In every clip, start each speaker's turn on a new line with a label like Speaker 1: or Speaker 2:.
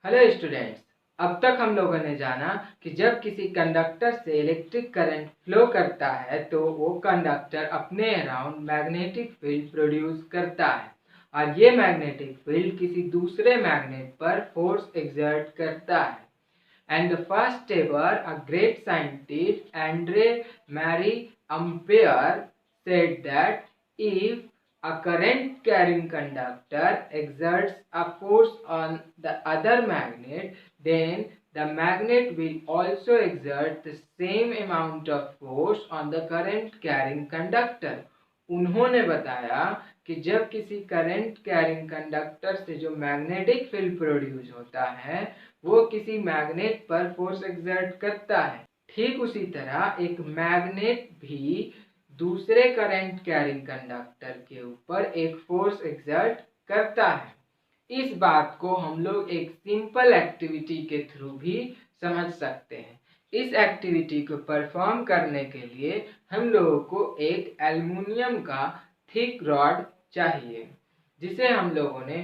Speaker 1: Hello students. अब तक हम लोगों ने जाना कि जब किसी कंडक्टर से इलेक्ट्रिक करंट फ्लो करता है तो वो कंडक्टर अपने अराउंड मैग्नेटिक फील्ड प्रोड्यूस करता है और ये मैग्नेटिक फील्ड किसी दूसरे मैग्नेट पर फोर्स एक्सर्ट करता है। And the first ever, a great scientist, Andre Marie Ampere, said that if a current carrying conductor exerts a force on the other magnet, then the magnet will also exert the same amount of force on the current carrying conductor. उन्होंने बताया कि जब किसी current carrying conductor से जो magnetic field produce होता है वो किसी मैग्नेट पर फोर्स एक्सर्ट करता है, ठीक उसी तरह एक मैग्नेट भी दूसरे करंट कैरिंग कंडक्टर के ऊपर एक फोर्स एक्सर्ट करता है। इस बात को हम लोग एक सिंपल एक्टिविटी के थ्रू भी समझ सकते हैं। इस एक्टिविटी को परफॉर्म करने के लिए हम लोगों को एक एल्युमिनियम का थिक रॉड चाहिए जिसे हम लोगों ने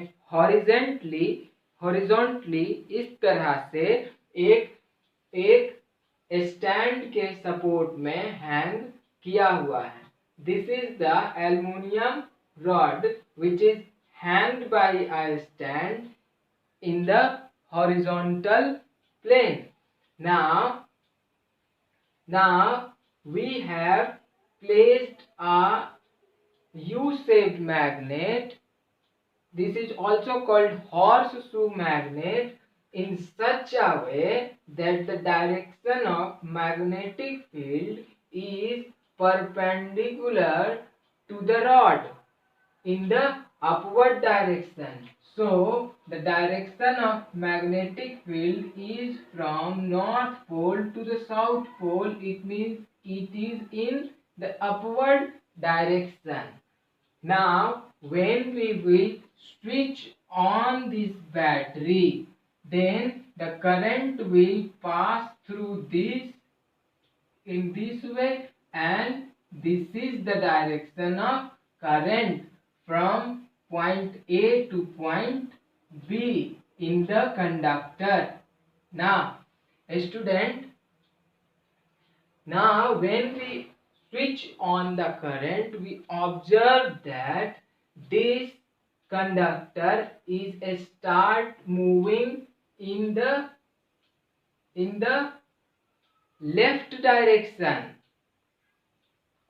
Speaker 1: हॉरिजॉन्टली इस तरह से एक एक स्टैंड के सपोर्ट में हैंग किया हुआ है। This is the aluminium rod which is hanged by a stand in the horizontal plane. Now we have placed a U-shaped magnet. This is also called horseshoe magnet in such a way that the direction of magnetic field is perpendicular to the rod in the upward direction. So the direction of magnetic field is from north pole to the south pole. It means it is in the upward direction. Now when we will switch on this battery, then the current will pass through this in this way, and this is the direction of current from point A to point B in the conductor. Now student, now when we switch on the current, we observe that this conductor is start moving in the left direction.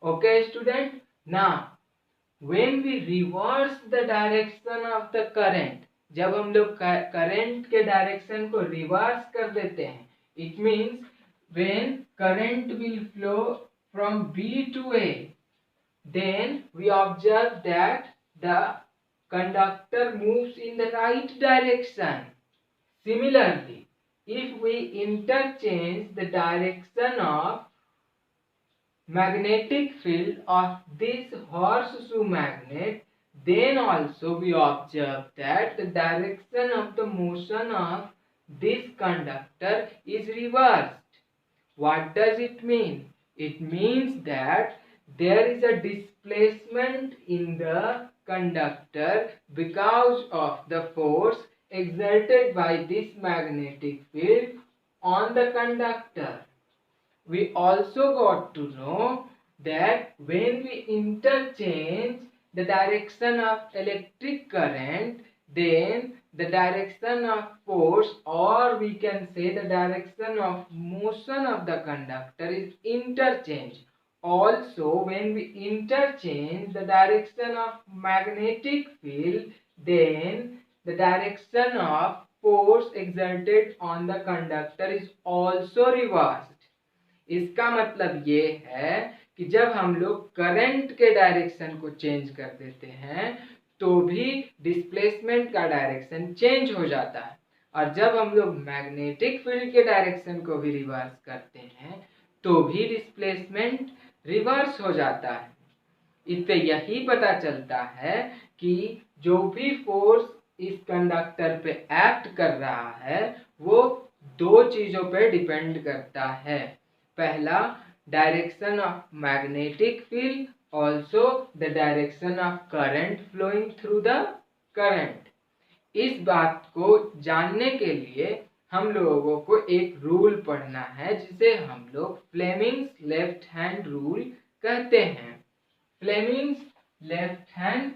Speaker 1: Okay student, now when we reverse the direction of the current, जब हम लोग current के direction को reverse कर देते हैं, it means when current will flow from B to A, then we observe that the conductor moves in the right direction. Similarly, if we interchange the direction of magnetic field of this horseshoe magnet, then also we observe that the direction of the motion of this conductor is reversed. What does it mean? It means that there is a displacement in the conductor because of the force exerted by this magnetic field on the conductor. We also got to know that when we interchange the direction of electric current, then the direction of force, or we can say the direction of motion of the conductor, is interchanged. Also when we interchange the direction of magnetic field, then the direction of force exerted on the conductor is also reversed. इसका मतलब ये है कि जब हम लोग current के direction को चेंज कर देते हैं तो भी डिस्प्लेसमेंट का डायरेक्शन चेंज हो जाता है, और जब हम लोग मैग्नेटिक फील्ड के डायरेक्शन को भी रिवर्स करते हैं तो भी डिस्प्लेसमेंट रिवर्स हो जाता है। इससे यही पता चलता है कि जो भी फोर्स इस कंडक्टर पे एक्ट कर रहा है वो दो चीजों पे डिपेंड करता है। पहला, direction of magnetic field, also the direction of current flowing through the current. इस बात को जानने के लिए हम लोगों को एक रूल पढ़ना है जिसे हम लोग फ्लेमिंग्स लेफ्ट हैंड रूल कहते हैं। Fleming's left hand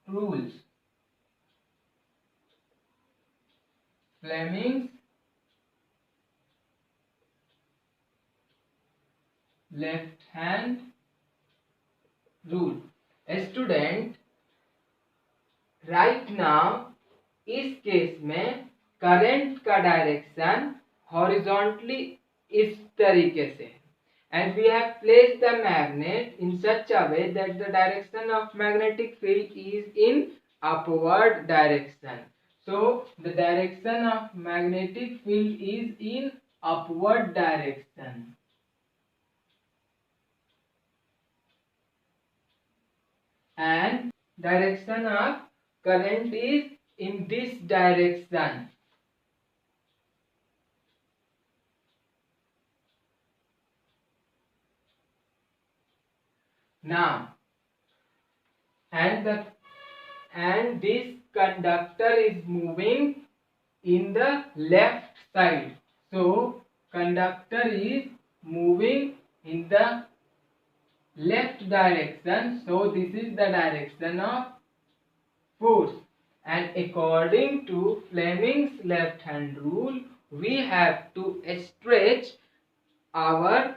Speaker 1: rules. Fleming's left hand rule. Student, right now इस केस में करंट का डायरेक्शन हॉरिजॉन्टली इस तरीके से है and we have placed the magnet in such a way that the direction of magnetic field is in upward direction. So the direction of magnetic field is in upward direction. And direction of current is in this direction. Now, and this conductor is moving in the left side. So conductor is moving in the left direction. So this is the direction of force. And according to Fleming's left hand rule, we have to stretch our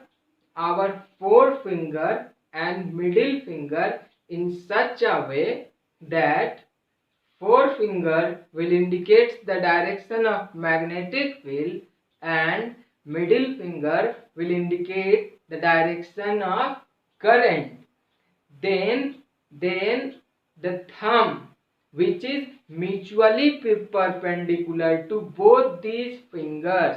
Speaker 1: forefinger and middle finger in such a way that forefinger will indicate the direction of magnetic field and middle finger will indicate the direction of current. Then the thumb, which is mutually perpendicular to both these fingers,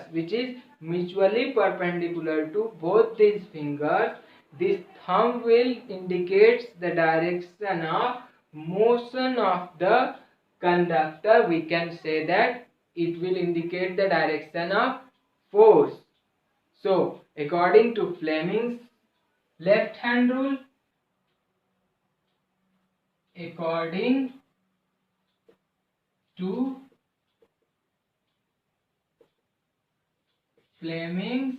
Speaker 1: this thumb will indicate the direction of motion of the conductor. We can say that it will indicate the direction of force. So according to Fleming's left hand rule, according to Fleming's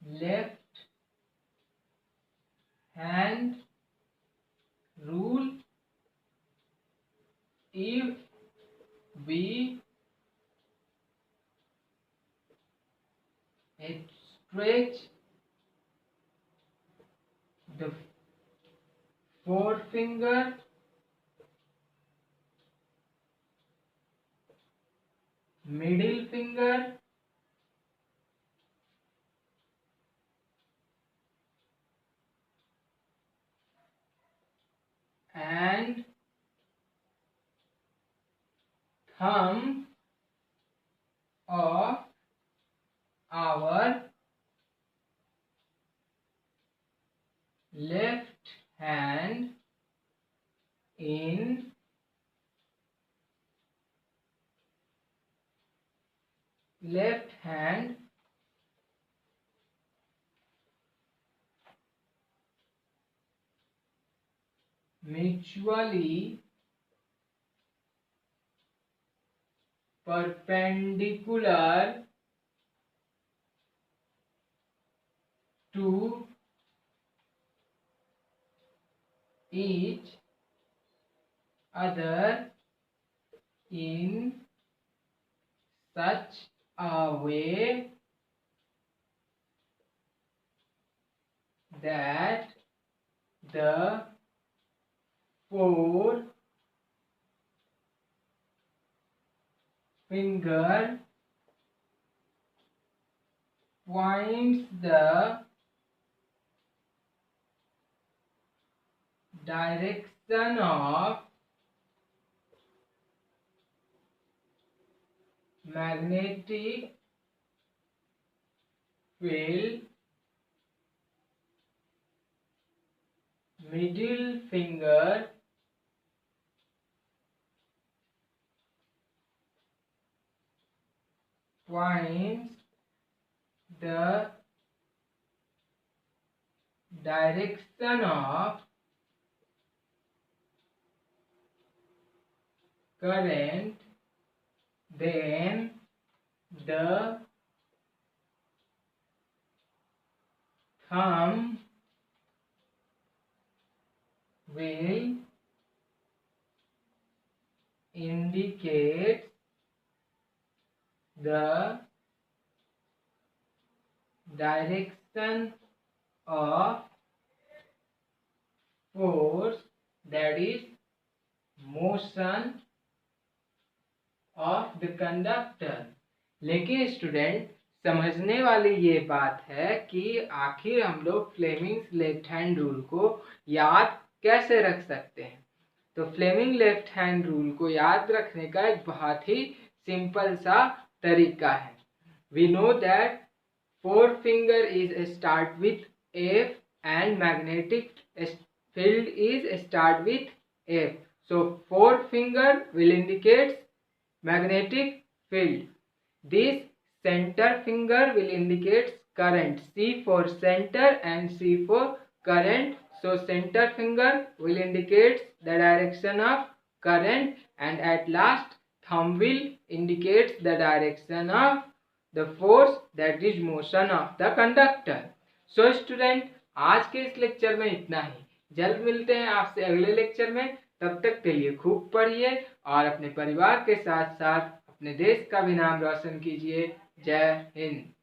Speaker 1: left hand rule, if we stretch the forefinger middle finger and thumb of our left hand in left hand mutually perpendicular to each other in such a way that the forefinger points the direction of magnetic field, middle finger points the direction of current, then the thumb will indicate the direction of force, that is motion of the conductor। लेकिन student समझने वाली ये बात है कि आखिर हम लोग फ्लेमिंग्स लेफ्ट हैंड रूल को याद कैसे रख सकते हैं। तो फ्लेमिंग लेफ्ट हैंड रूल को याद रखने का एक बहुत ही सिंपल सा तरीका है। We know that forefinger is start with F and magnetic field is start with F. So forefinger will indicate magnetic field. This center finger will indicate current. C for center and C for current. So center finger will indicate the direction of current, and at last thumb will indicate the direction of the force, that is motion of the conductor. So student, आज के इस lecture में इतना ही। जल्द मिलते हैं आपसे अगले लेक्चर में। तब तक के लिए खूब पढ़िए और अपने परिवार के साथ साथ अपने देश का भी नाम रोशन कीजिए। जय हिंद।